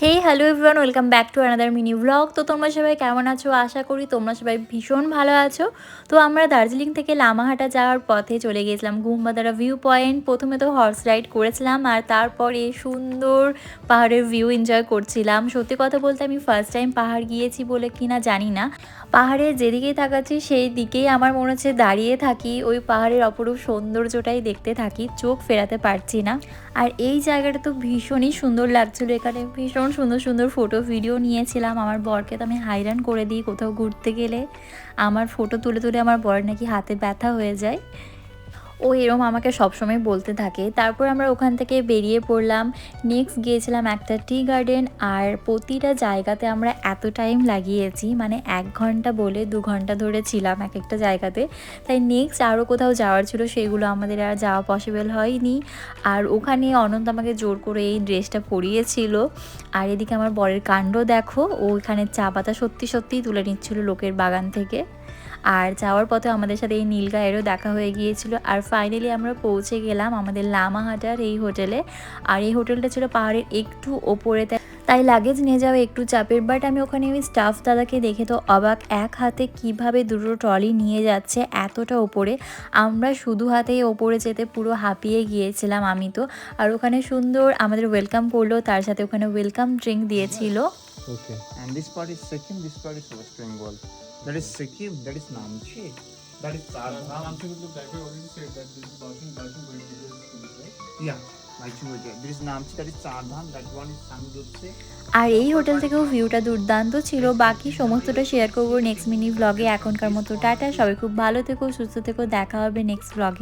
Hey hello everyone, welcome back to another mini blog. তো তোমরা সবাই কেমন আছো? আশা করি তোমরা সবাই ভীষণ ভালো আছো। তো আমরা দার্জিলিং থেকে লামাহাটা যাওয়ার পথে চলে গিয়েছিলাম ঘুমবাদারা ভিউ পয়েন্ট। প্রথমে তো হর্স রাইড করেছিলাম আর তারপরে সুন্দর পাহাড়ের ভিউ এনজয় করছিলাম। সত্যি কথা বলতে আমি ফার্স্ট টাইম পাহাড় গিয়েছি বলে কিনা জানি না, পাহাড়ের যেদিকেই তাকাচ্ছি সেই দিকেই আমার মনে হচ্ছে দাঁড়িয়ে থাকি, ওই পাহাড়ের অপরূপ সৌন্দর্যটাই দেখতে থাকি, চোখ ফেরাতে পারছি না। আর এই জায়গাটা তো ভীষণই সুন্দর লাগছিল, এখানে ভীষণ সুন্দর সুন্দর ফটো ভিডিও নিয়েছিলাম। আমার বরকে তো আমি হাইরান করে দিই, কোথাও ঘুরতে গেলে আমার ফটো তুলে তুলে আমার বরের নাকি হাতে ব্যথা হয়ে যায়, ও এরম আমাকে সবসময় বলতে থাকে। তারপর আমরা ওখান থেকে বেরিয়ে পড়লাম। নেক্সট গিয়েছিলাম একটা টি গার্ডেন, আর প্রতিটা জায়গাতে আমরা এত টাইম লাগিয়েছি, মানে 1 ঘন্টা বলে 2 ঘন্টা ধরে ছিলাম এক একটা জায়গাতে। তাই নেক্সট আরও কোথাও যাওয়ার ছিল, সেগুলো আমাদের আর যাওয়া পসিবল হয়নি। আর ওখানে অনন্ত আমাকে জোর করে এই ড্রেসটা পরিয়েছিল। আর এদিকে আমার বরের কাণ্ড দেখো, ও এখানে চা পাতা সত্যি সত্যিই তুলে নিচ্ছিল লোকের বাগান থেকে। আর যাওয়ার পথে আমাদের সাথে এই নীলগায়েরও দেখা হয়ে গিয়েছিল। আর ফাইনালি আমরা পৌঁছে গেলাম আমাদের লামাহাটার এই হোটেলে। আর এই হোটেলটা ছিল পাহাড়ের একটু ওপরে, তাই লাগেজ নিয়ে যাওয়া একটু চাপের। বাট আমি ওখানে ওই স্টাফ দাদাকে দেখে তো অবাক, এক হাতে কিভাবে দুটো ট্রলি নিয়ে যাচ্ছে এতটা ওপরে। আমরা শুধু হাতেই ওপরে যেতে পুরো হাঁপিয়ে গিয়েছিলাম আমি তো। আর ওখানে সুন্দর আমাদের ওয়েলকাম করলো, তার সাথে ওখানে ওয়েলকাম ড্রিঙ্ক দিয়েছিল। Okay. And this part is Sikkim, this part is West Bengal. That is Sikkim, that is Namchi, that is Chardham. I'm sure that guy already said that this is Darshan going to this, right? Yeah, Laichungoja. This is Namchi, that is Chardham, that one is Samdutse. আর এই hotel থেকেও ভিউটা দুর্দান্ত ছিল। বাকি সমস্তটা share করবো next mini ব্লগে। এখনকার মতো টাটা, সবাই খুব ভালো থেকো, সুস্থ থেকো, দেখা হবে নেক্সট ব্লগে।